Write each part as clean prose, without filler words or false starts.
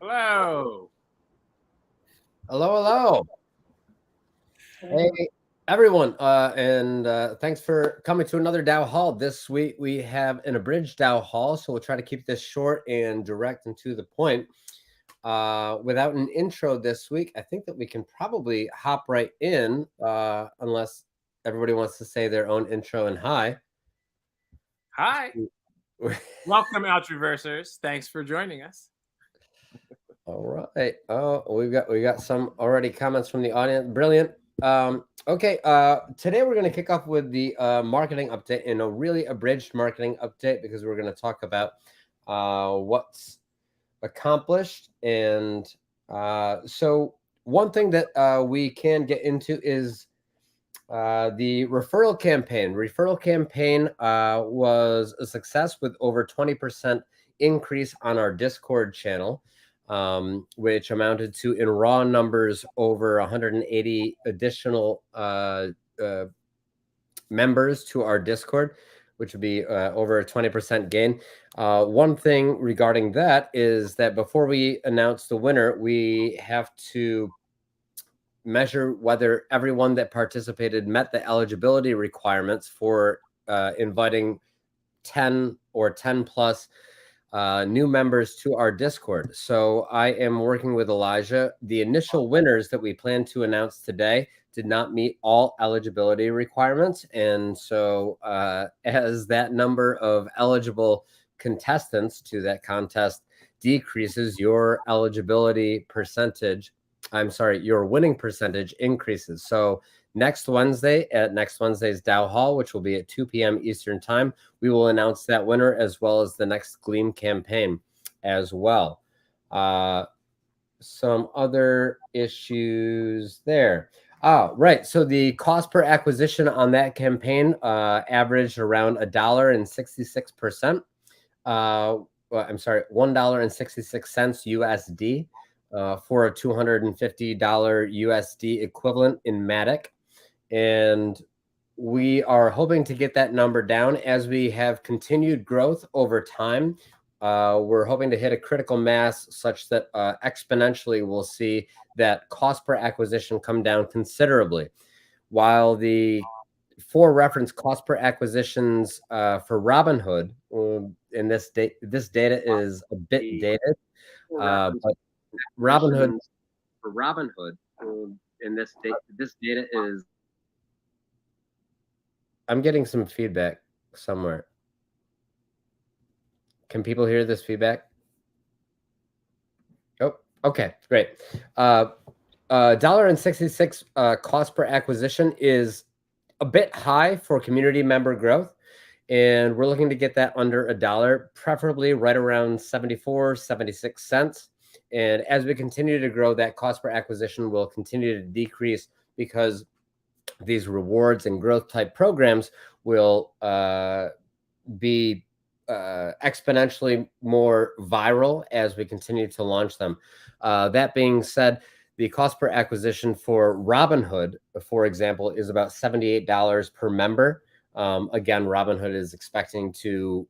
Hello. Hello. Hey, everyone. And thanks for coming to another DAO Hall. This week we have an abridged DAO Hall, so we'll try to keep this short and direct and to the point. Without an intro this week, I think that we can probably hop right in, unless everybody wants to say their own intro and hi. Hi. Welcome, Outroversers. Thanks for joining us. All right. Oh, we got some already comments from the audience. Brilliant. Okay. Today we're going to kick off with the marketing update, and a really abridged marketing update, because we're going to talk about what's accomplished. And so one thing that we can get into is the referral campaign. Referral campaign was a success with over 20% increase on our Discord channel, which amounted to, in raw numbers, over 180 additional members to our Discord, which would be over a 20% gain. One thing regarding that is that before we announce the winner, we have to measure whether everyone that participated met the eligibility requirements for inviting 10 or 10 plus new members to our Discord. So I am working with Elijah. The initial winners that we plan to announce today did not meet all eligibility requirements. And so as that number of eligible contestants to that contest decreases, your eligibility percentage, your winning percentage increases. So next Wednesday, at next Wednesday's DAO Hall, which will be at 2 p.m. Eastern Time, we will announce that winner, as well as the next Gleam campaign as well. Some other issues there. Right. So the cost per acquisition on that campaign averaged around $1.66%. $1.66 USD. For a $250 USD equivalent in Matic. And we are hoping to get that number down as we have continued growth over time. We're hoping to hit a critical mass such that exponentially we'll see that cost per acquisition come down considerably. While the, for reference, cost per acquisitions for Robinhood, in this data is a bit dated, but Robinhood, for Robinhood, in this data is. I'm getting some feedback somewhere. Can people hear this feedback? Oh, okay, great. $1.66 cost per acquisition is a bit high for community member growth, and we're looking to get that under $1, preferably right around 76 cents. And as we continue to grow, that cost per acquisition will continue to decrease, because these rewards and growth type programs will be exponentially more viral as we continue to launch them. That being said, the cost per acquisition for Robinhood, for example, is about $78 per member. Again, Robinhood is expecting to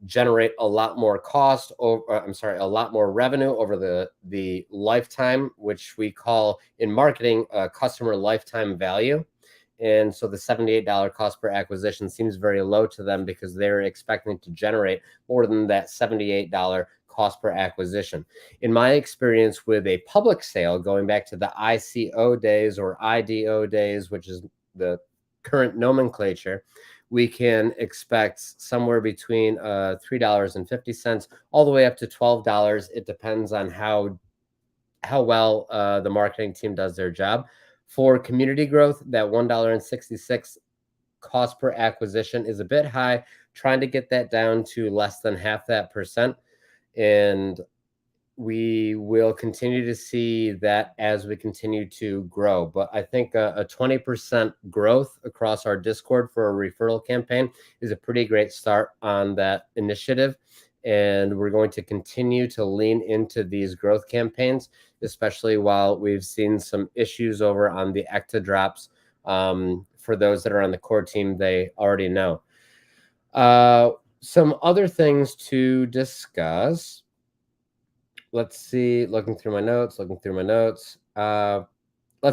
generate a lot more a lot more revenue over the lifetime, which we call in marketing customer lifetime value. And so the $78 cost per acquisition seems very low to them, because they're expecting to generate more than that $78 cost per acquisition. In my experience with a public sale, going back to the ICO days or IDO days, which is the current nomenclature, we can expect somewhere between $3.50 all the way up to $12. It depends on how well the marketing team does their job. For community growth, that $1.66 cost per acquisition is a bit high, trying to get that down to less than half that percent. And we will continue to see that as we continue to grow. But I think a 20% growth across our Discord for a referral campaign is a pretty great start on that initiative. And we're going to continue to lean into these growth campaigns, especially while we've seen some issues over on the ECTA drops. For those that are on the core team, they already know. Some other things to discuss. let's see. Looking through my notes. Let's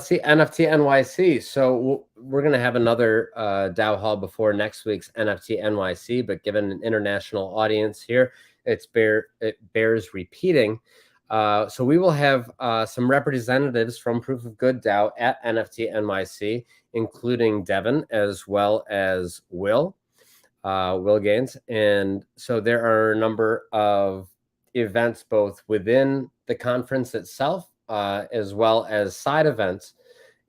see, NFT NYC. So we're going to have another DAO Hall before next week's NFT NYC, but given an international audience here, it bears repeating. So we will have some representatives from Proof of Good DAO at NFT NYC, including Devin as well as Will Gaines. And so there are a number of events both within the conference itself as well as side events.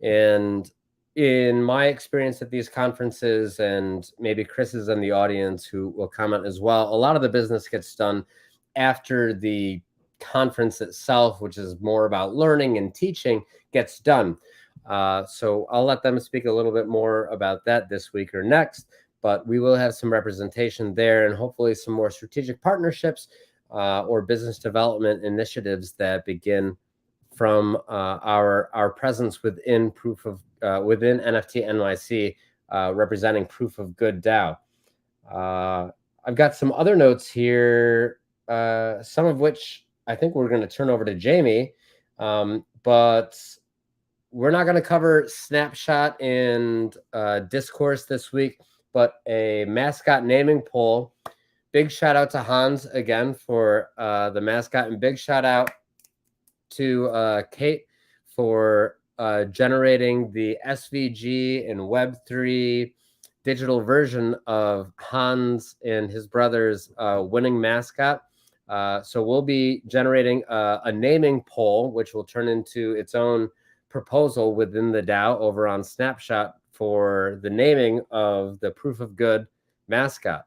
And in my experience at these conferences, and maybe Chris is in the audience who will comment as well, a lot of the business gets done after the conference itself, which is more about learning and teaching, gets done. So I'll let them speak a little bit more about that this week or next, but we will have some representation there and hopefully some more strategic partnerships or business development initiatives that begin from our presence within within NFT NYC, representing Proof of Good DAO. I've got some other notes here, some of which I think we're going to turn over to Jamie, but we're not going to cover Snapshot and Discourse this week, but a mascot naming poll. Big shout out to Hans again for the mascot, and big shout out to Kate for generating the SVG and Web3 digital version of Hans and his brother's winning mascot. So we'll be generating a naming poll, which will turn into its own proposal within the DAO over on Snapshot for the naming of the Proof of Good mascot.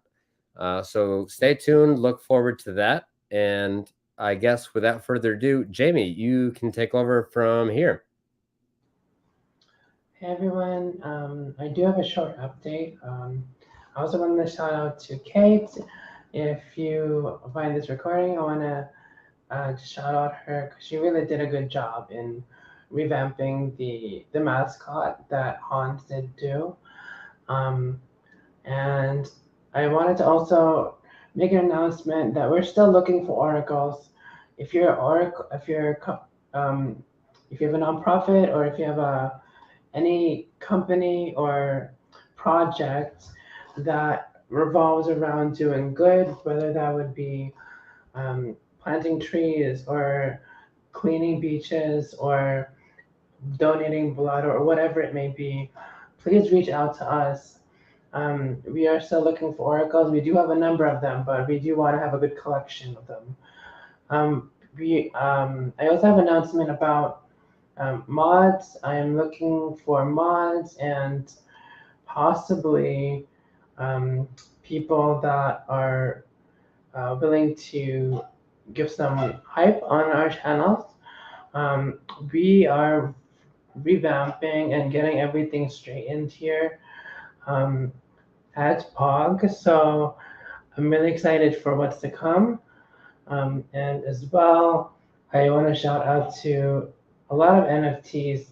So stay tuned, look forward to that. And I guess without further ado, Jamie, you can take over from here. Hey everyone, I do have a short update. I also want to shout out to Kate. If you find this recording, I want to just shout out her because she really did a good job in revamping the mascot that Hans did do. And I wanted to also make an announcement that we're still looking for oracles. If you're if you have a nonprofit or if you have any company or project that revolves around doing good, whether that would be planting trees or cleaning beaches or donating blood or whatever it may be, please reach out to us. We are still looking for oracles. We do have a number of them, but we do want to have a good collection of them. I also have an announcement about mods. I am looking for mods and possibly people that are willing to give some hype on our channels. We are revamping and getting everything straightened here at POG. So I'm really excited for what's to come. And as well, I want to shout out to a lot of NFTs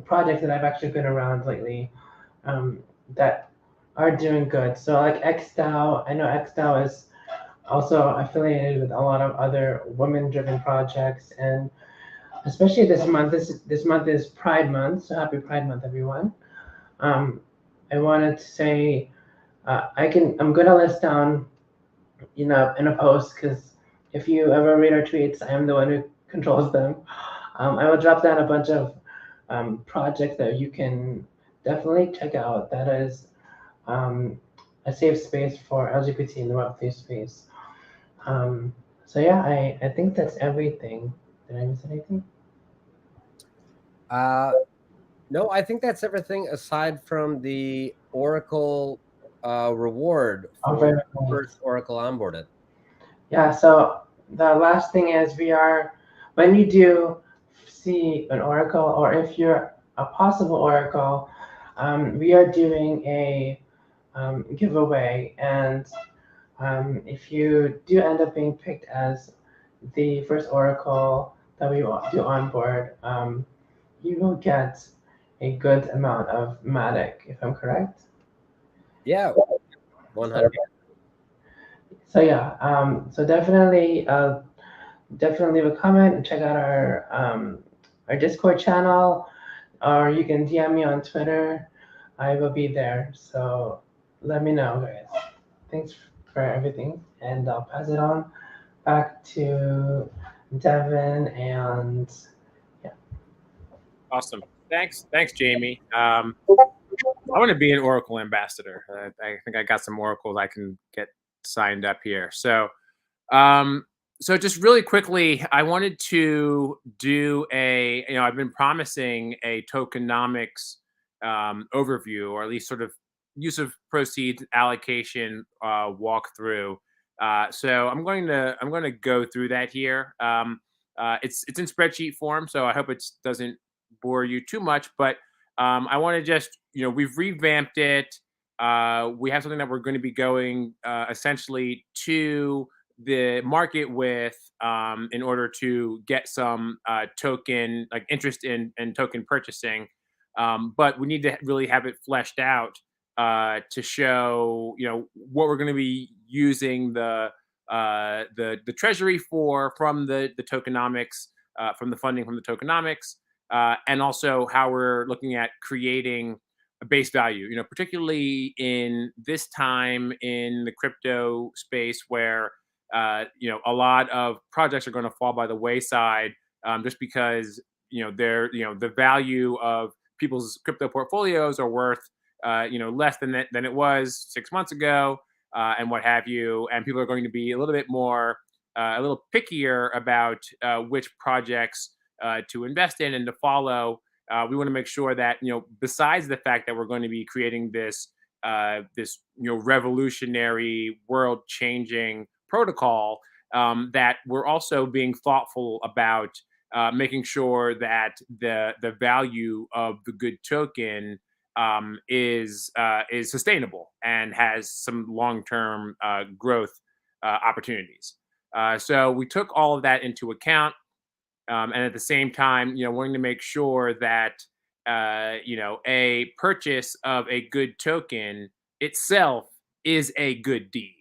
projects that I've actually been around lately that are doing good. So like XDAO, I know XDAO is also affiliated with a lot of other women-driven projects, and especially this month. This month is Pride Month, so happy Pride Month, everyone. I wanted to say I'm gonna list down, in a post, because if you ever read our tweets, I am the one who controls them. I will drop down a bunch of projects that you can definitely check out. That is a safe space for LGBT in the Web3 space. So yeah, I think that's everything. Did I miss anything? No, I think that's everything aside from the Oracle reward for the first Oracle onboarded. Yeah, so the last thing is when you do see an Oracle, or if you're a possible Oracle, we are doing a giveaway, and if you do end up being picked as the first Oracle that we do onboard, you will get a good amount of Matic, if I'm correct. Yeah, 100%. So yeah, so definitely definitely leave a comment and check out our Discord channel, or you can DM me on Twitter. I will be there. So let me know, guys. Thanks for everything, and I'll pass it on back to Devin and yeah. Awesome. Thanks, Jamie. I want to be an Oracle ambassador. I think I got some Oracles I can get signed up here. So just really quickly, I wanted to do I've been promising a tokenomics overview, or at least sort of use of proceeds allocation walkthrough. So I'm going to go through that here. It's in spreadsheet form, so I hope it doesn't bore you too much. But I want to just, we've revamped it. We have something that we're going to be going essentially to the market with in order to get some token, like interest in token purchasing. But we need to really have it fleshed out to show, what we're going to be using the treasury for from the tokenomics, from the funding from the tokenomics, and also how we're looking at creating a base value, particularly in this time in the crypto space where a lot of projects are going to fall by the wayside, just because the value of people's crypto portfolios are worth less than it was 6 months ago, and what have you, and people are going to be a little bit more a little pickier about which projects to invest in and to follow. We want to make sure that, besides the fact that we're going to be creating this revolutionary, world changing protocol, that we're also being thoughtful about making sure that the value of the good token is sustainable and has some long term growth opportunities. So we took all of that into account, and at the same time, wanting to make sure that a purchase of a good token itself is a good deed.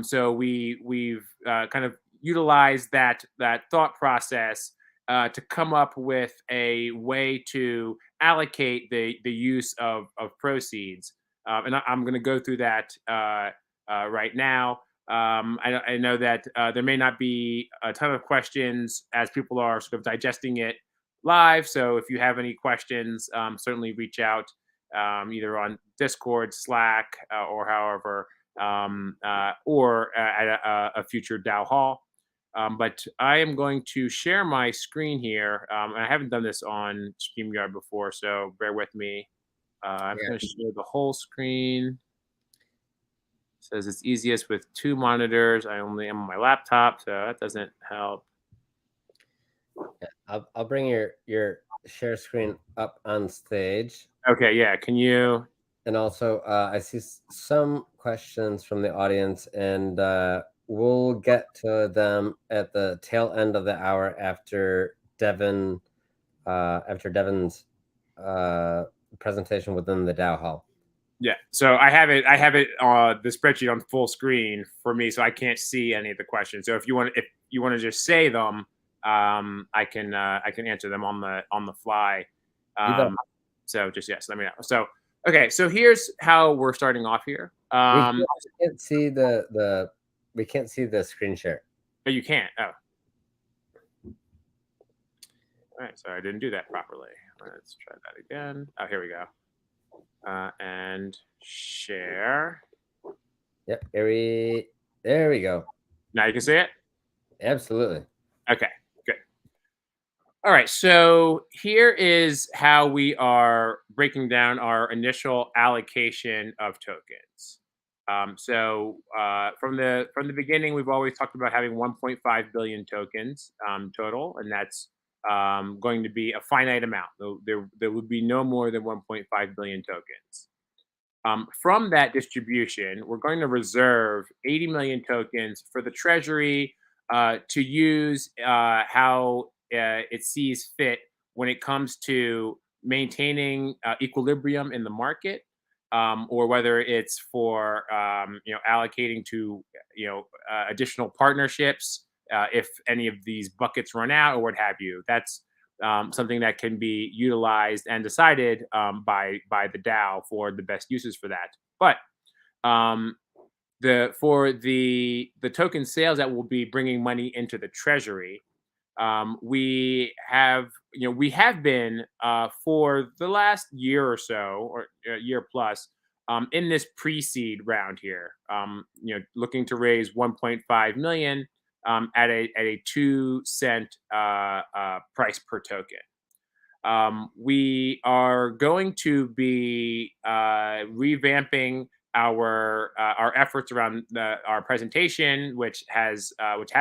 So we've kind of utilized that thought process to come up with a way to allocate the use of proceeds, and I'm going to go through that right now. I know that there may not be a ton of questions as people are sort of digesting it live. So if you have any questions, certainly reach out, either on Discord, Slack, or however, or at a future DAO Hall. But I am going to share my screen here. And I haven't done this on StreamYard before, so bear with me. I'm going to share the whole screen. Says it's easiest with 2 monitors. I only am on my laptop, so that doesn't help. Yeah, I'll bring your share screen up on stage. Okay, yeah. Can you? And also, I see some questions from the audience, and we'll get to them at the tail end of the hour after Devin's presentation within the DAO Hall. Yeah, so I have it the spreadsheet on full screen for me, so I can't see any of the questions. So if you want to just say them, I can answer them on the fly. So just yes, let me know. So okay, so here's how we're starting off here. We can't see the screen share. But you can't. Oh, all right. So I didn't do that properly. Let's try that again. Oh, here we go. And share. Yep, there we go. Now you can see it? Absolutely. Okay, good. All right, so here is how we are breaking down our initial allocation of tokens. So from the beginning, we've always talked about having 1.5 billion tokens total, and that's going to be a finite amount. There would be no more than 1.5 billion tokens. From that distribution, we're going to reserve 80 million tokens for the treasury to use how it sees fit when it comes to maintaining equilibrium in the market, or whether it's for allocating to additional partnerships if any of these buckets run out or what have you. That's something that can be utilized and decided by the DAO for the best uses for that. But um, for the token sales that will be bringing money into the treasury, we have been for the last year or so, or a year plus, in this pre-seed round here, looking to raise 1.5 million at a 2 cent price per token. We are going to be revamping our efforts around our presentation, which has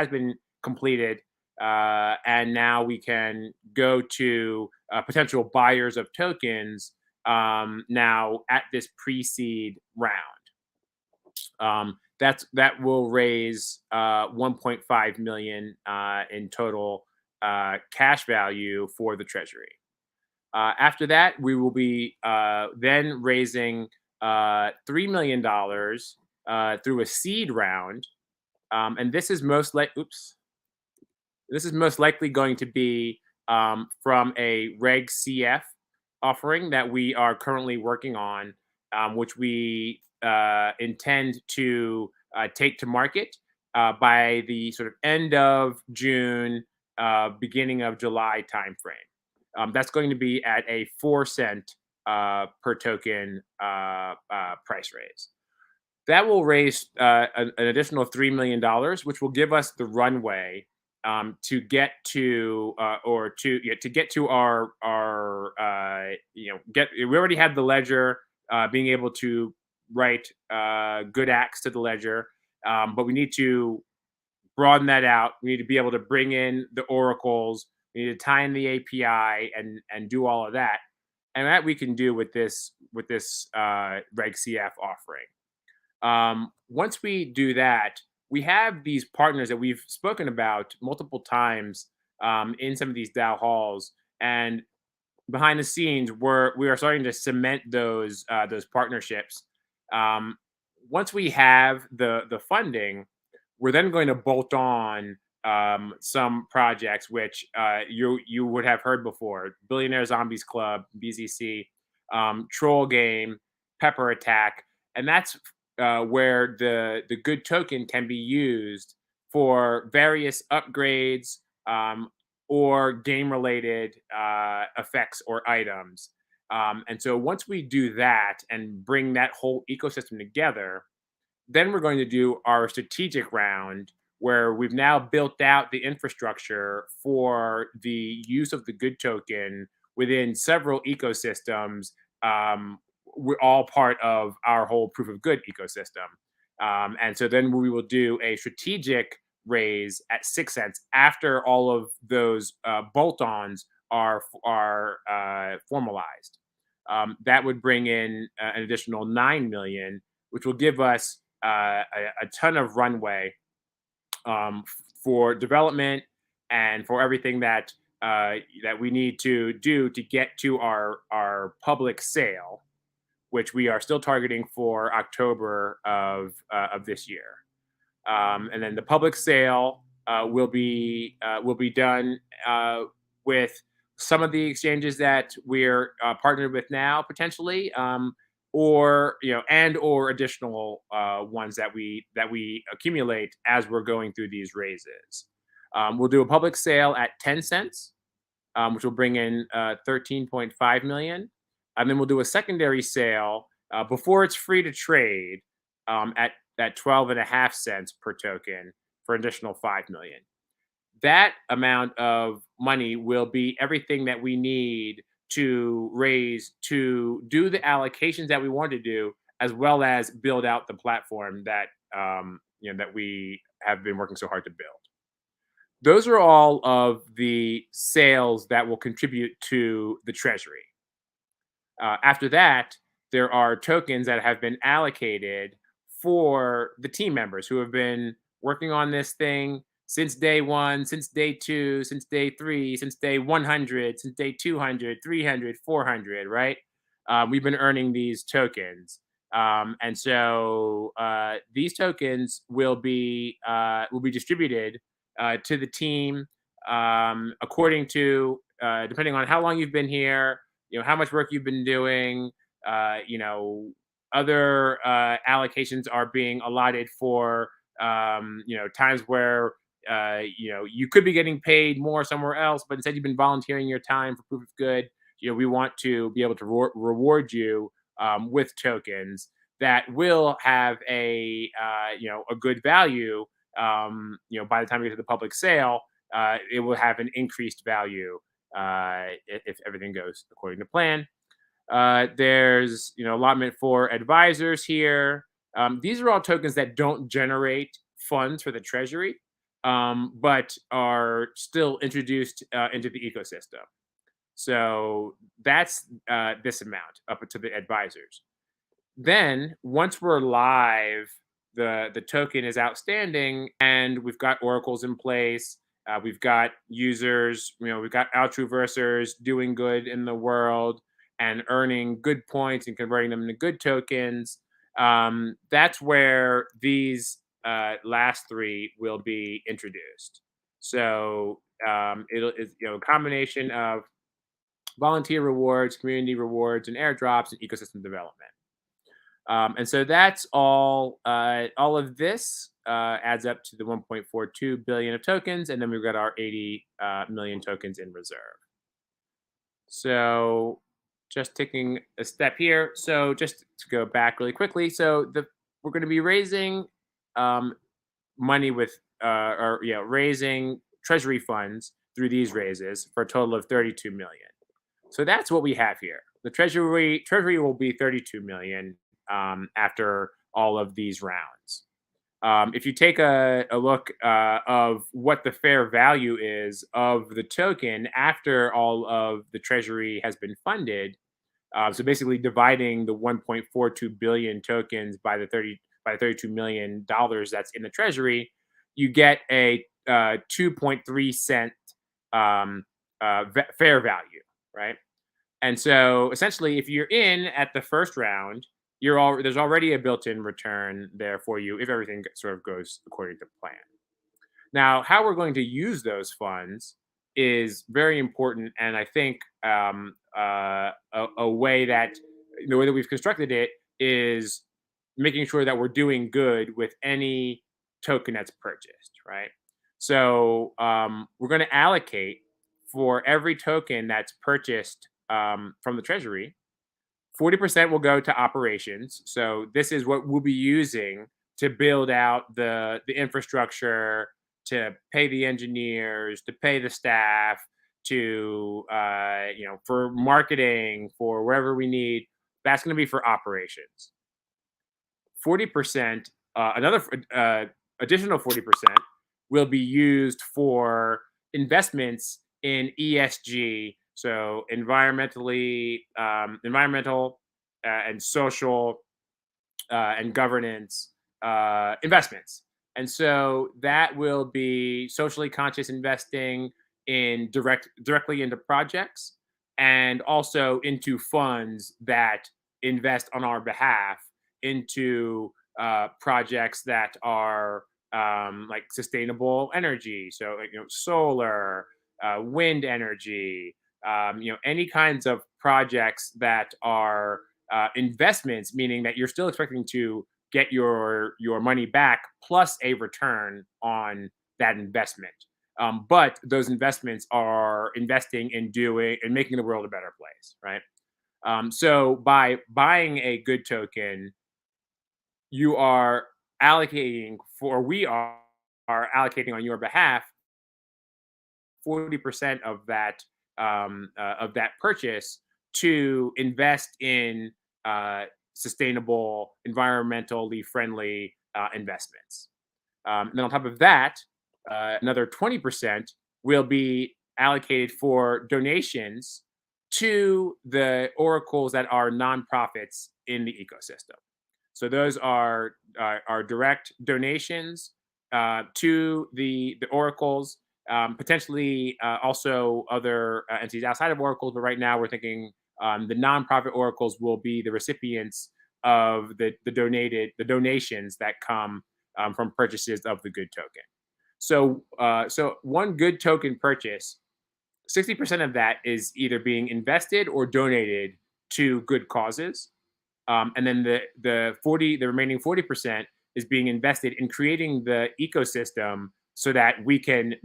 been completed, and now we can go to potential buyers of tokens now at this pre-seed round. That will raise 1.5 million in total cash value for the treasury. After that, we will be then raising $3 million through a seed round, and this is most likely going to be from a Reg CF offering that we are currently working on, which we intend to take to market by the sort of end of June, beginning of July timeframe. That's going to be at a 4 cent per token price raise. That will raise an additional $3 million, which will give us the runway to get to we already had the ledger, being able to write good acts to the ledger, but we need to broaden that out. We need to be able to bring in the oracles. We need to tie in the API and do all of that, and that we can do with this Reg CF offering. Once we do that, we have these partners that we've spoken about multiple times in some of these DAO halls, and behind the scenes, we are starting to cement those partnerships. Once we have the funding, we're then going to bolt on some projects which you would have heard before: Billionaire Zombies Club, BZC, Troll Game, Pepper Attack, and that's where the good token can be used for various upgrades or game-related effects or items. And so once we do that and bring that whole ecosystem together, then we're going to do our strategic round, where we've now built out the infrastructure for the use of the good token within several ecosystems. We're all part of our whole proof of good ecosystem. And so then we will do a strategic raise at 6 cents after all of those bolt-ons are formalized. That would bring in an additional 9 million, which will give us a ton of runway for development and for everything that we need to do to get to our public sale, which we are still targeting for October of this year. And then the public sale will be done with some of the exchanges that we're partnered with now, potentially, or additional ones that we accumulate as we're going through these raises. We'll do a public sale at 10 cents, which will bring in 13.5 million. And then we'll do a secondary sale before it's free to trade at 12.5 cents per token for an additional 5 million. That amount of money will be everything that we need to raise to do the allocations that we want to do, as well as build out the platform that that we have been working so hard to build. Those are all of the sales that will contribute to the treasury. After that, there are tokens that have been allocated for the team members who have been working on this thing since day 1, since day 2, since day 3, since day 100, since day 200, 300, 400, right? We've been earning these tokens. And so these tokens will be distributed to the team according to depending on how long you've been here, how much work you've been doing. You know, other allocations are being allotted for times where you could be getting paid more somewhere else, but instead you've been volunteering your time for proof of good. We want to be able to reward you with tokens that will have a good value. By the time we get to the public sale, it will have an increased value if everything goes according to plan. There's allotment for advisors here. These are all tokens that don't generate funds for the treasury, but are still introduced into the ecosystem. So that's this amount up to the advisors. Then once we're live, the token is outstanding, and we've got oracles in place. We've got users. We've got altroversers doing good in the world and earning good points and converting them into good tokens. That's where these last three will be introduced. So it's a combination of volunteer rewards, community rewards, and airdrops and ecosystem development. And so that's all. All of this adds up to the 1.42 billion of tokens, and then we've got our 80 million tokens in reserve. So just taking a step here. So just to go back really quickly. So we're going to be raising money with raising treasury funds through these raises for a total of 32 million. So that's what we have here. The treasury will be 32 million after all of these rounds. If you take a look of what the fair value is of the token after all of the treasury has been funded, so basically dividing the 1.42 billion tokens by the 32 million dollars that's in the treasury, you get a 2.3 cent fair value, right? And so essentially, if you're in at the first round, there's already a built-in return there for you if everything sort of goes according to plan. Now, how we're going to use those funds is very important, and I think a way that the way that we've constructed it is making sure that we're doing good with any token that's purchased, right? So we're going to allocate for every token that's purchased from the treasury. 40% will go to operations. So this is what we'll be using to build out the infrastructure, to pay the engineers, to pay the staff, to for marketing, for wherever we need. That's going to be for operations. 40%, another additional 40% will be used for investments in ESG. So environmental and social and governance investments. And so that will be socially conscious investing in directly into projects, and also into funds that invest on our behalf into projects that are like sustainable energy. So solar, wind energy, any kinds of projects that are investments, meaning that you're still expecting to get your money back plus a return on that investment. But those investments are investing in doing and making the world a better place, right? So by buying a good token, you are allocating we are allocating on your behalf 40% of that purchase to invest in sustainable, environmentally friendly investments. And then on top of that, another 20% will be allocated for donations to the oracles that are nonprofits in the ecosystem. So those are direct donations to the oracles, potentially also other entities outside of oracles. But right now we're thinking the nonprofit oracles will be the recipients of the donations that come from purchases of the good token. So so one good token purchase, 60% of that is either being invested or donated to good causes. And then the remaining 40% is being invested in creating the ecosystem so that we can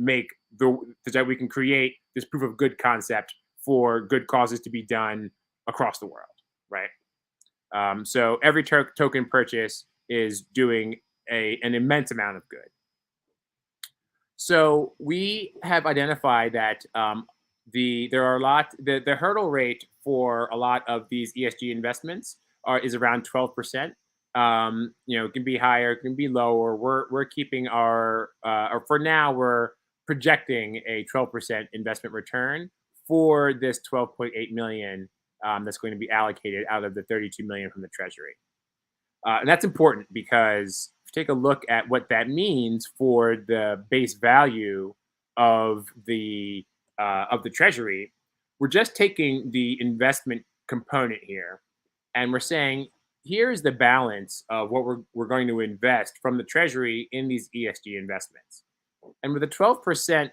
create this proof of good concept for good causes to be done across the world, right? So every token purchase is doing an immense amount of good. So we have identified that there are the hurdle rate for a lot of these ESG investments is around 12%. It can be higher, it can be lower. We're keeping or for now we're projecting a 12% investment return for this 12.8 million that's going to be allocated out of the 32 million from the treasury. And that's important because if you take a look at what that means for the base value of the treasury, we're just taking the investment component here, and we're saying here's the balance of what we're going to invest from the treasury in these ESG investments. And with a 12%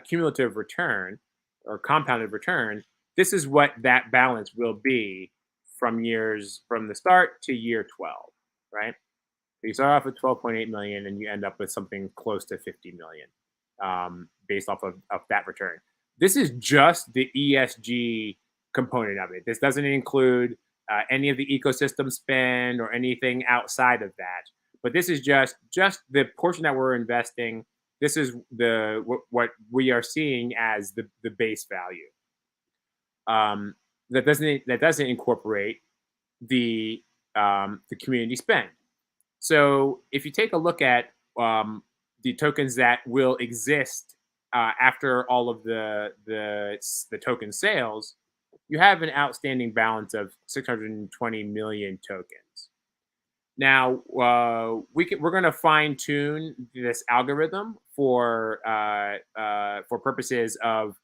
cumulative return or compounded return, this is what that balance will be from the start to year 12, right? So you start off with 12.8 million and you end up with something close to 50 million based off of that return. This is just the ESG component of it. This doesn't include any of the ecosystem spend or anything outside of that. But this is just the portion that we're investing. This is what we are seeing as the base value. That doesn't incorporate the community spend. So if you take a look at the tokens that will exist after all of the token sales, you have an outstanding balance of 620 million tokens. Now we're going to fine tune this algorithm for purposes of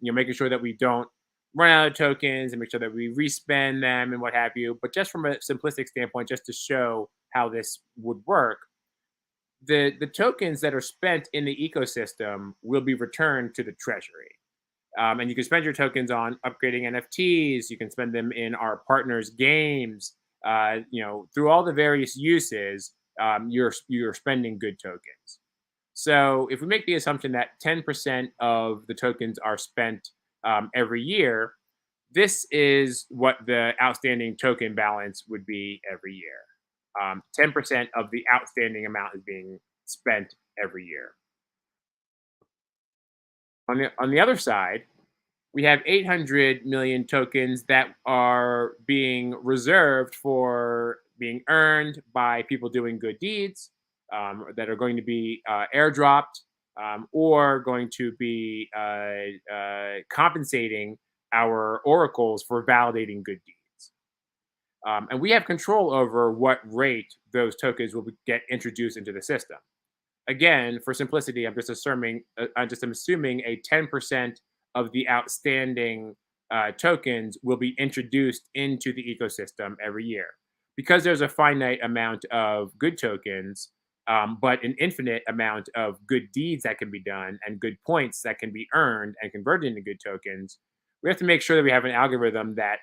making sure that we don't run out of tokens and make sure that we respend them and what have you. But just from a simplistic standpoint, just to show how this would work, the tokens that are spent in the ecosystem will be returned to the treasury. And you can spend your tokens on upgrading NFTs. You can spend them in our partners' games. Through all the various uses, you're spending good tokens. So if we make the assumption that 10% of the tokens are spent every year, this is what the outstanding token balance would be every year. 10% of the outstanding amount is being spent every year. On the other side, we have 800 million tokens that are being reserved for being earned by people doing good deeds, that are going to be airdropped, or going to be compensating our oracles for validating good deeds. And we have control over what rate those tokens will get introduced into the system. Again, for simplicity, I'm just assuming a 10% of the outstanding tokens will be introduced into the ecosystem every year. Because there's a finite amount of good tokens, but an infinite amount of good deeds that can be done and good points that can be earned and converted into good tokens, we have to make sure that we have an algorithm that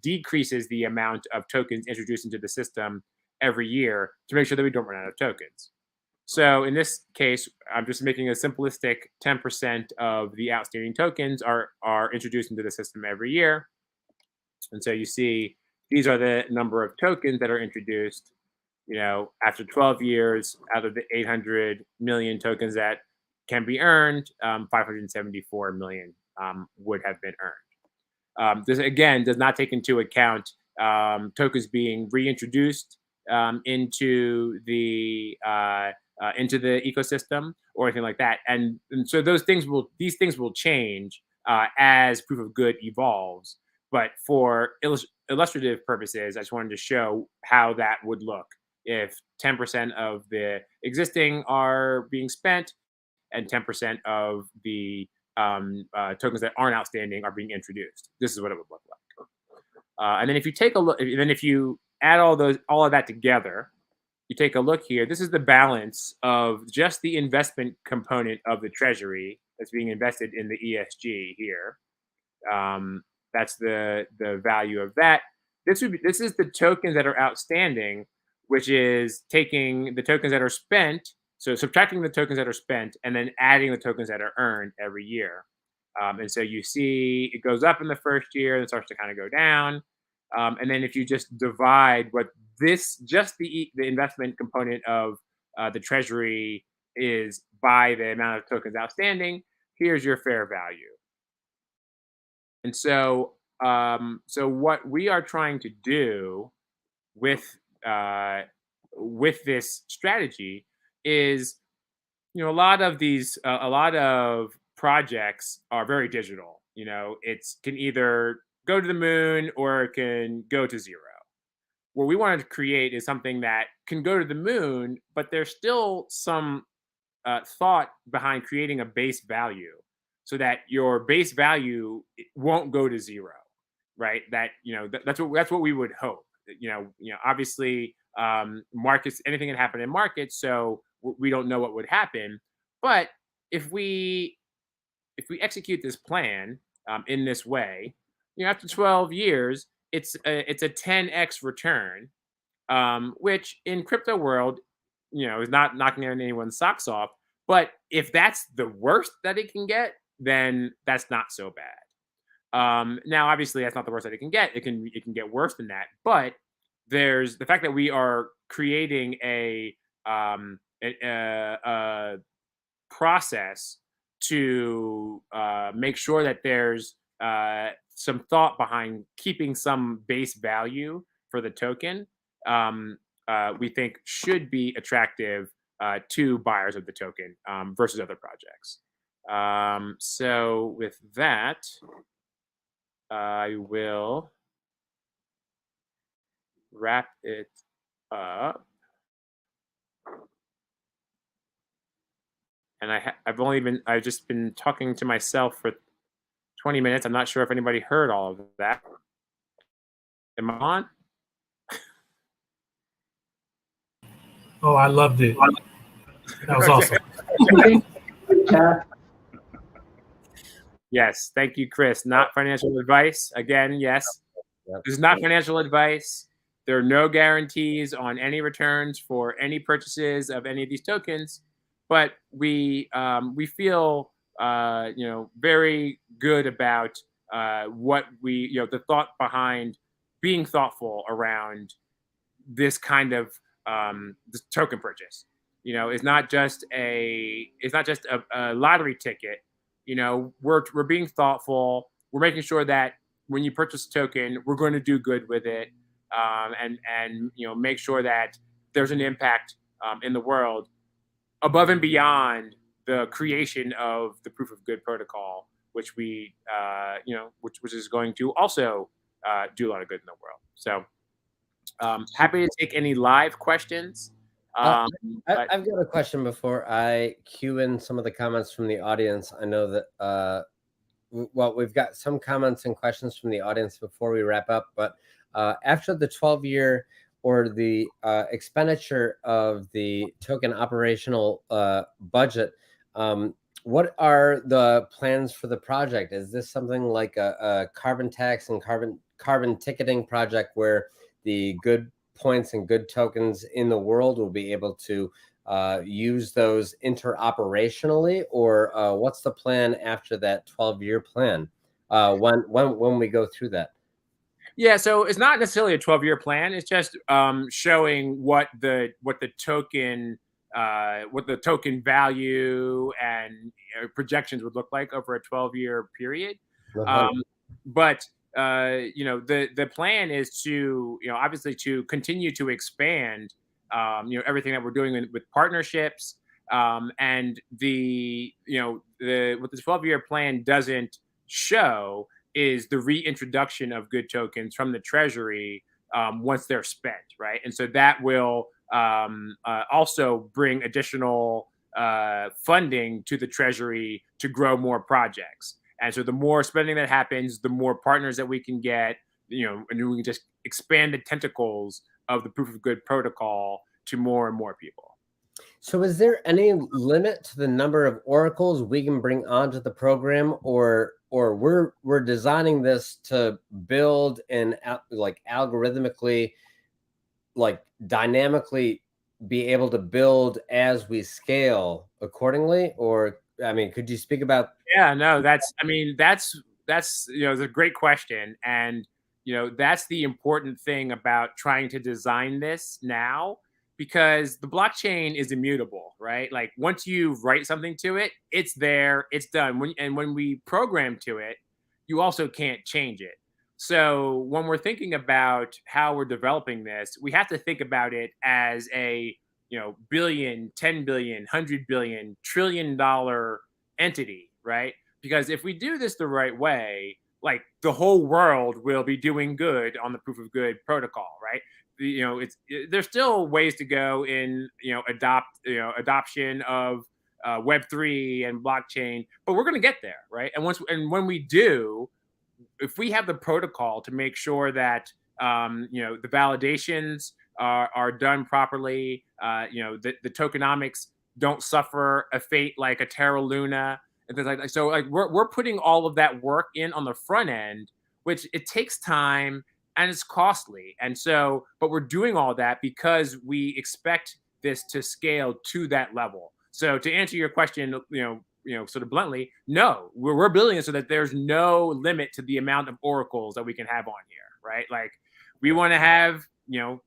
decreases the amount of tokens introduced into the system every year to make sure that we don't run out of tokens. So in this case, I'm just making a simplistic 10% of the outstanding tokens are introduced into the system every year. And so you see these are the number of tokens that are introduced. After 12 years, out of the 800 million tokens that can be earned, 574 million would have been earned. This again does not take into account tokens being reintroduced into the ecosystem or anything like that. And so these things will change as proof of good evolves. But for illustrative purposes, I just wanted to show how that would look if 10% of the existing are being spent and 10% of the tokens that aren't outstanding are being introduced. This is what it would look like. And then if you take a look, and then if you add all of that together, you take a look here, this is the balance of just the investment component of the treasury that's being invested in the ESG here. That's the value of that. This is the tokens that are outstanding, which is taking the tokens that are spent, so subtracting the tokens that are spent, and then adding the tokens that are earned every year. And so you see it goes up in the first year, and it starts to kind of go down. And then if you just divide what this just the investment component of the treasury is by the amount of tokens outstanding, here's your fair value. And so, so what we are trying to do with uh, with this strategy is, a lot of these, a lot of projects are very digital. It can either go to the moon or it can go to zero. What we wanted to create is something that can go to the moon, but there's still some thought behind creating a base value so that your base value won't go to zero, right? That that's what we would hope. Obviously, markets, anything can happen in markets, so we don't know what would happen. But if we execute this plan in this way, after 12 years, it's a 10x return, which in crypto world, is not knocking anyone's socks off. But if that's the worst that it can get, then that's not so bad. Now, obviously, that's not the worst that it can get. It can get worse than that. But there's the fact that we are creating a process to make sure that there's some thought behind keeping some base value for the token. We think should be attractive to buyers of the token versus other projects. So with that, I will wrap it up. And I've just been talking to myself for 20 minutes. I'm not sure if anybody heard all of that. Am I on? Oh, I loved it. That was Okay. awesome. Yes, thank you, Chris. Not financial advice. Again, yes. Yep. This is not financial advice. There are no guarantees on any returns for any purchases of any of these tokens, but we feel very good about what the thought behind being thoughtful around this kind of this token purchase. It's not just a lottery ticket. We're being thoughtful. We're making sure that when you purchase a token, we're going to do good with it, and make sure that there's an impact in the world above and beyond the creation of the proof of good protocol, which we which is going to also do a lot of good in the world. So happy to take any live questions. I've got a question before I cue in some of the comments from the audience. I know that we've got some comments and questions from the audience before we wrap up, but after the 12-year or the expenditure of the token operational budget, what are the plans for the project? Is this something like a carbon tax and carbon ticketing project where the good points and good tokens in the world will be able to use those interoperationally, or what's the plan after that 12-year plan when we go through that? Yeah, so it's not necessarily a 12-year plan. It's just showing what the token value and projections would look like over a 12-year period. But the plan is to obviously to continue to expand everything that we're doing with partnerships, and what the 12-year plan doesn't show is the reintroduction of good tokens from the treasury once they're spent, right? And so that will also bring additional funding to the treasury to grow more projects. And so the more spending that happens, the more partners that we can get, and we can just expand the tentacles of the proof of good protocol to more and more people. So is there any limit to the number of oracles we can bring onto the program, or we're designing this to build and like algorithmically, like dynamically be able to build as we scale accordingly? Or I mean, could you speak about? Yeah, no, that's it's a great question. And that's the important thing about trying to design this now, because the blockchain is immutable, right? Like once you write something to it, it's there, it's done. When we program to it, you also can't change it. So when we're thinking about how we're developing this, we have to think about it as a billion, 10 billion, 100 billion, $1 trillion entity, right? Because if we do this the right way, like the whole world will be doing good on the proof of good protocol, right? There's still ways to go in adoption of Web3 and blockchain, but we're going to get there, right? And when we do, if we have the protocol to make sure that the validations are done properly, the tokenomics don't suffer a fate like a Terra Luna and things like that. So like we're putting all of that work in on the front end, which it takes time and it's costly. And so, but we're doing all that because we expect this to scale to that level. So to answer your question, sort of bluntly, no, we're building it so that there's no limit to the amount of oracles that we can have on here, right? Like we want to have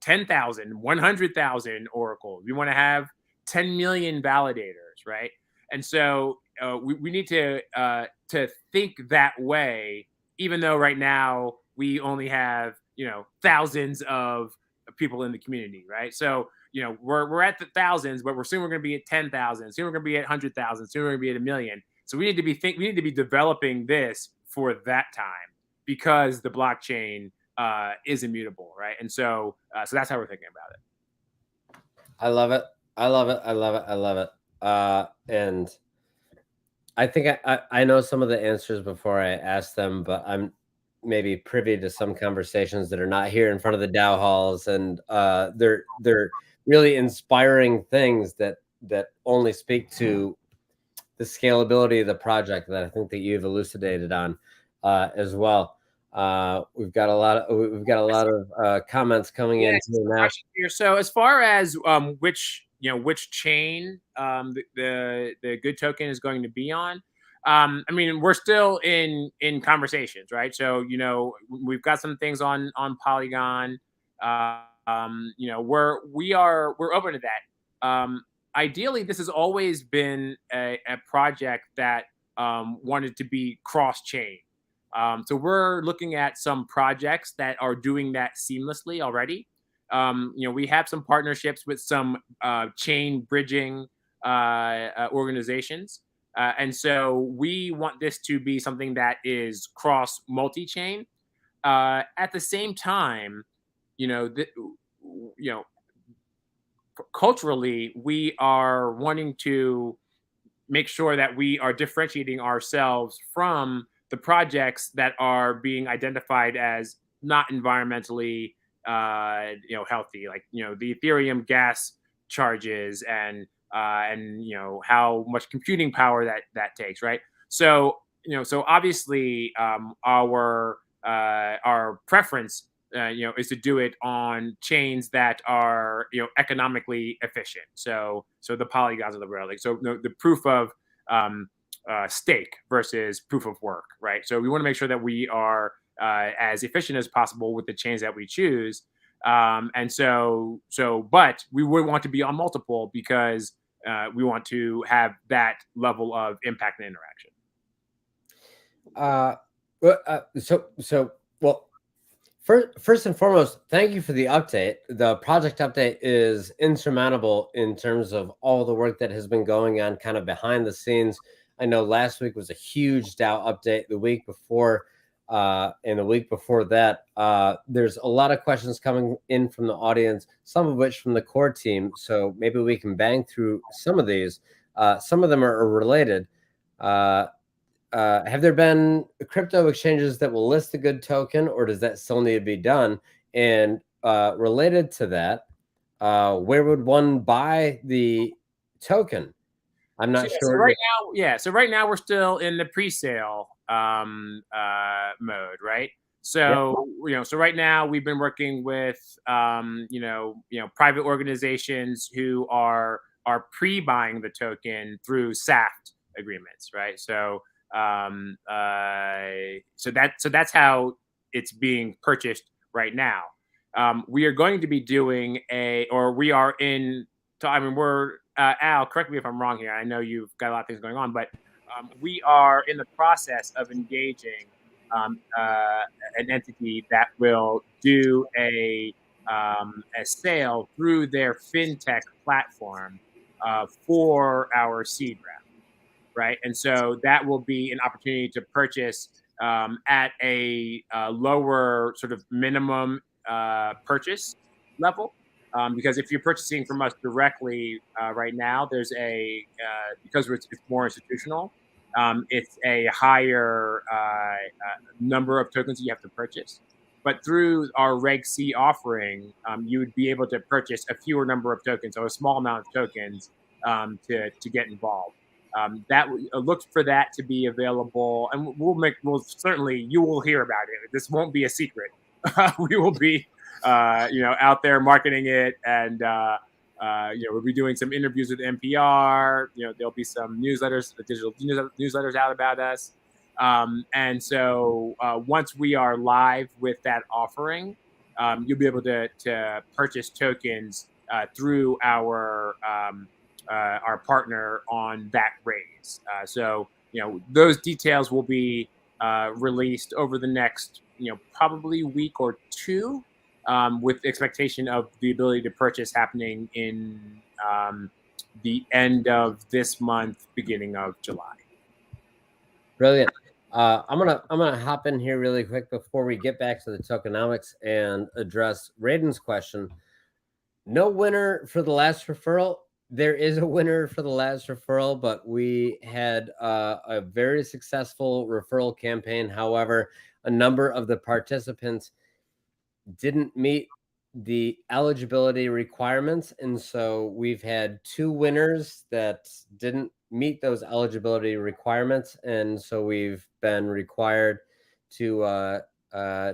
10,000, 100,000 oracles. We want to have 10 million validators, right? And so we need to think that way, even though right now we only have thousands of people in the community, right? So we're at the thousands, but soon we're going to be at 10,000. Soon we're going to be at 100,000. Soon we're going to be at 1,000,000. So we need to be developing this for that time, because the blockchain is immutable, right? And so that's how we're thinking about it. I love it. I love it. I love it. I love it. And I think I know some of the answers before I ask them, but I'm maybe privy to some conversations that are not here in front of the DAO halls, and they're really inspiring things that only speak to the scalability of the project that I think that you've elucidated on as well. We've got a lot of comments coming in now. So as far as which chain the good token is going to be on, I mean, we're still in conversations, right? So we've got some things on Polygon. We're open to that. Ideally, this has always been a project that wanted to be cross-chain. So we're looking at some projects that are doing that seamlessly already. We have some partnerships with some chain bridging organizations. And so we want this to be something that is cross multi-chain. At the same time, culturally, we are wanting to make sure that we are differentiating ourselves from the projects that are being identified as not environmentally healthy, like the Ethereum gas charges and how much computing power that takes, right? So so obviously our preference is to do it on chains that are economically efficient. So the Polygons of the world, like so the proof of stake versus proof of work, right? So we want to make sure that we are as efficient as possible with the chains that we choose. But we would want to be on multiple because we want to have that level of impact and interaction. Well, first and foremost, thank you for the update. The project update is insurmountable in terms of all the work that has been going on kind of behind the scenes. I know last week was a huge DAO update. The week before and the week before that, there's a lot of questions coming in from the audience, some of which from the core team. So maybe we can bang through some of these. Some of them are related. Have there been crypto exchanges that will list a good token, or does that still need to be done? And related to that, where would one buy the token? I'm not sure. So right now we're still in the pre-sale mode, right? So so right now we've been working with private organizations who are pre-buying the token through SAFT agreements, right? So so that's how it's being purchased right now. We are going to be doing we're Al, correct me if I'm wrong here. I know you've got a lot of things going on, but we are in the process of engaging an entity that will do a sale through their fintech platform for our seed round, right? And so that will be an opportunity to purchase at a lower sort of minimum purchase level. Because if you're purchasing from us directly right now, there's because it's more institutional, it's a higher number of tokens that you have to purchase. But through our Reg C offering, you would be able to purchase a fewer number of tokens, so a small amount of tokens to get involved. That look for that to be available, and certainly you will hear about it. This won't be a secret. We will be out there marketing it, and we'll be doing some interviews with NPR. There'll be some newsletters, digital newsletters out about us. And so once we are live with that offering, you'll be able to purchase tokens through our partner on that raise. So those details will be released over the next probably week or two, with the expectation of the ability to purchase happening in the end of this month, beginning of July. Brilliant. I'm gonna hop in here really quick before we get back to the tokenomics and address Raiden's question. No winner for the last referral. There is a winner for the last referral, but we had a very successful referral campaign. However, a number of the participants didn't meet the eligibility requirements, and so we've had two winners that didn't meet those eligibility requirements, and so we've been required to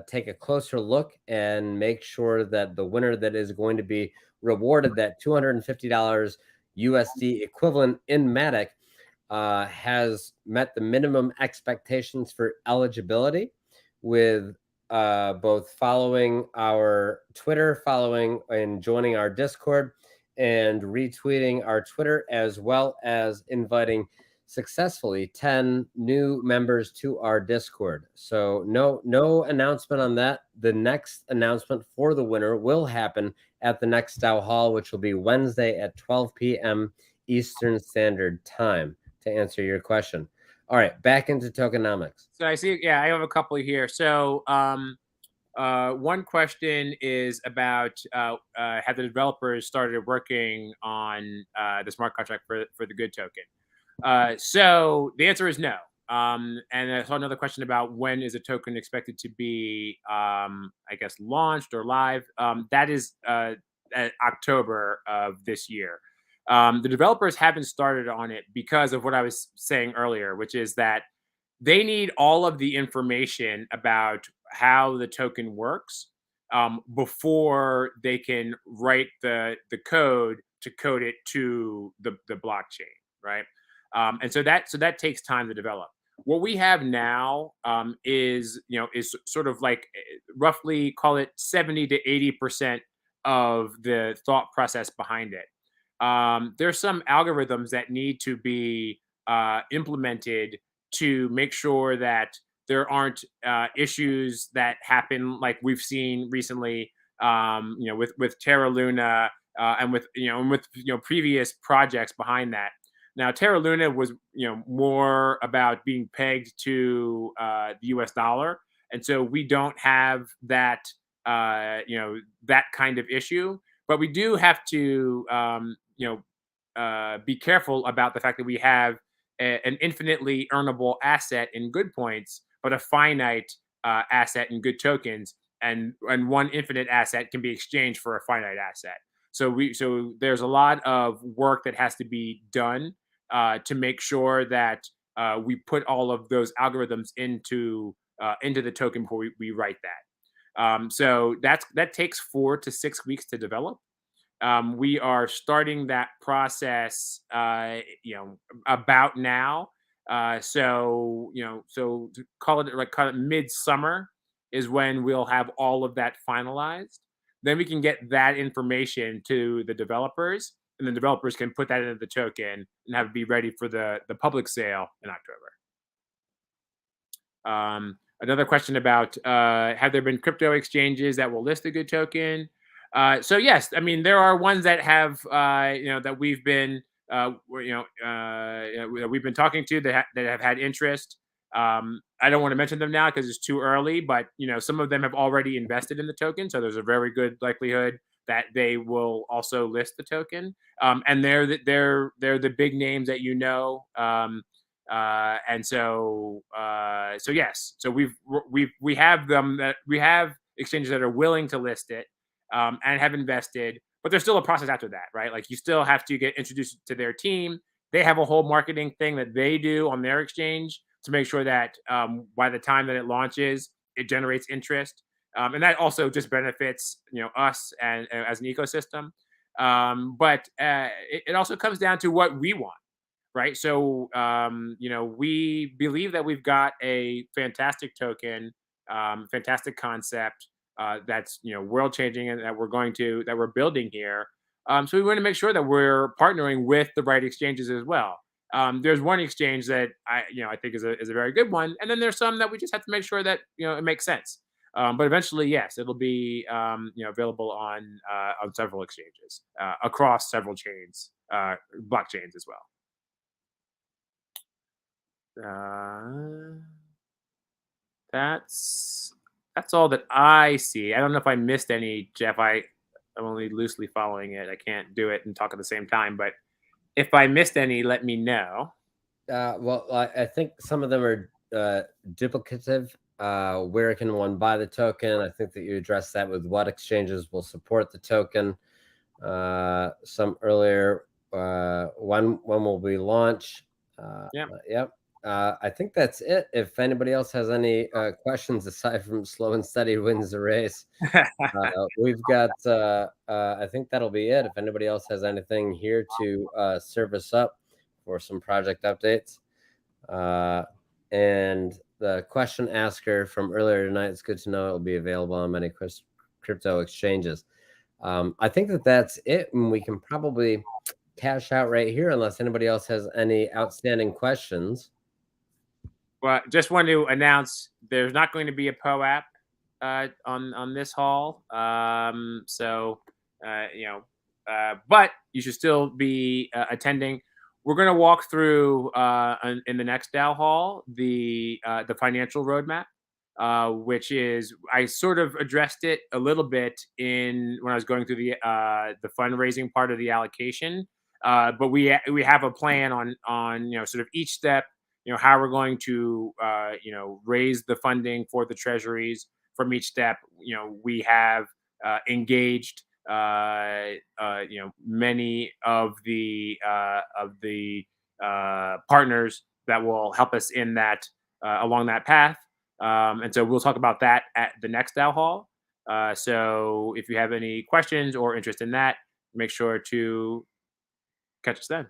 take a closer look and make sure that the winner that is going to be rewarded that $250 USD equivalent in Matic has met the minimum expectations for eligibility, with both following our Twitter, following and joining our Discord, and retweeting our Twitter, as well as inviting successfully 10 new members to our Discord. So no announcement on that. The next announcement for the winner will happen at the next DAO Hall, which will be Wednesday at 12 p.m. Eastern Standard Time, to answer your question. All right, back into tokenomics. So I see, I have a couple here. So one question is about have the developers started working on the smart contract for the good token? So the answer is no. And I saw another question about when is a token expected to be, I guess, launched or live. That is October of this year. The developers haven't started on it because of what I was saying earlier, which is that they need all of the information about how the token works before they can write the code to code it to the blockchain, right? And so that takes time to develop. What we have now is sort of like roughly, call it 70 to 80% of the thought process behind it. There's some algorithms that need to be implemented to make sure that there aren't issues that happen like we've seen recently, with Terra Luna and with previous projects behind that. Now, Terra Luna was more about being pegged to the U.S. dollar, and so we don't have that that kind of issue. But we do have to be careful about the fact that we have an infinitely earnable asset in good points, but a finite asset in good tokens, and one infinite asset can be exchanged for a finite asset. So there's a lot of work that has to be done to make sure that we put all of those algorithms into the token before we write that. So that takes 4 to 6 weeks to develop. We are starting that process, about now. So to call it midsummer is when we'll have all of that finalized. Then we can get that information to the developers, and the developers can put that into the token and have it be ready for the public sale in October. Another question about have there been crypto exchanges that will list a good token? So yes, I mean there are ones that have that we've been that we've been talking to that have had interest. I don't want to mention them now because it's too early, but some of them have already invested in the token, so there's a very good likelihood that they will also list the token. And they're the big names that and so yes, so we have exchanges that are willing to list it and have invested, but there's still a process after that, right? Like you still have to get introduced to their team. They have a whole marketing thing that they do on their exchange to make sure that by the time that it launches, it generates interest, and that also just benefits us and as an ecosystem. But it also comes down to what we want, right? So, we believe that we've got a fantastic token, fantastic concept that's world changing, and that we're building here. So we want to make sure that we're partnering with the right exchanges as well. There's one exchange that I think is a very good one, and then there's some that we just have to make sure that it makes sense. But eventually, yes, it'll be available on several exchanges across several chains, blockchains as well. That's all that I see. I don't know if I missed any, Jeff. I'm only loosely following it. I can't do it and talk at the same time. But if I missed any, let me know. Well, I think some of them are duplicative. Where can one buy the token? I think that you addressed that with what exchanges will support the token. Some earlier, when will we launch? Yep. I think that's it. If anybody else has any questions aside from slow and steady wins the race, we've got. I think that'll be it. If anybody else has anything here to serve us up for some project updates, and the question asker from earlier tonight, it's good to know it will be available on many crypto exchanges. I think that's it, and we can probably cash out right here unless anybody else has any outstanding questions. Well, just want to announce there's not going to be a POAP on this haul. But you should still be attending. We're going to walk through in the next DAO haul the financial roadmap, which is I sort of addressed it a little bit when I was going through the fundraising part of the allocation. But we have a plan on sort of each step. How we're going to raise the funding for the treasuries from each step. We have engaged many of the partners that will help us in that along that path. And so we'll talk about that at the next DAO haul. So if you have any questions or interest in that, make sure to catch us then.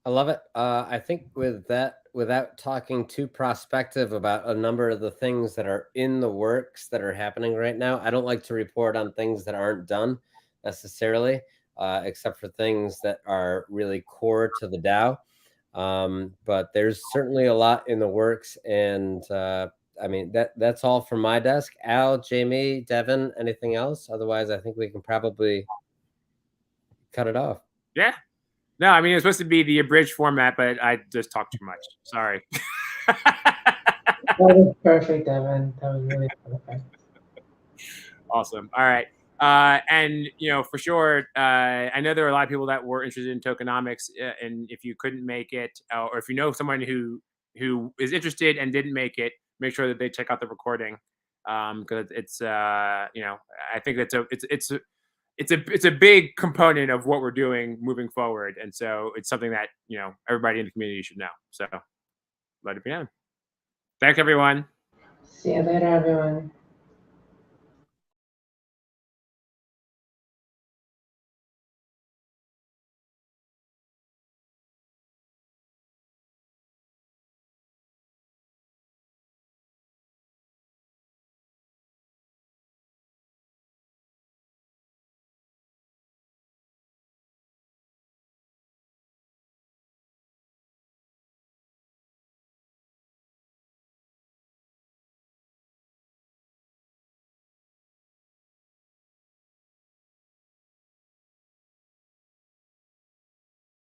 I love it. I think with that, without talking too prospective about a number of the things that are in the works that are happening right now, I don't like to report on things that aren't done necessarily, except for things that are really core to the DAO. But there's certainly a lot in the works, and I mean that's all from my desk. Al, Jamie, Devin, anything else? Otherwise, I think we can probably cut it off. Yeah. No, I mean, it's supposed to be the abridged format, but I just talked too much. Sorry. That was perfect, Devin. That was really perfect. Awesome. All right. And, for sure, I know there are a lot of people that were interested in tokenomics. And if you couldn't make it, or if you know someone who is interested and didn't make it, make sure that they check out the recording. because it's you know, I think it's a big component of what we're doing moving forward, and so it's something that, you know, everybody in the community should know. So let it be known. Thanks, everyone. See you later, everyone.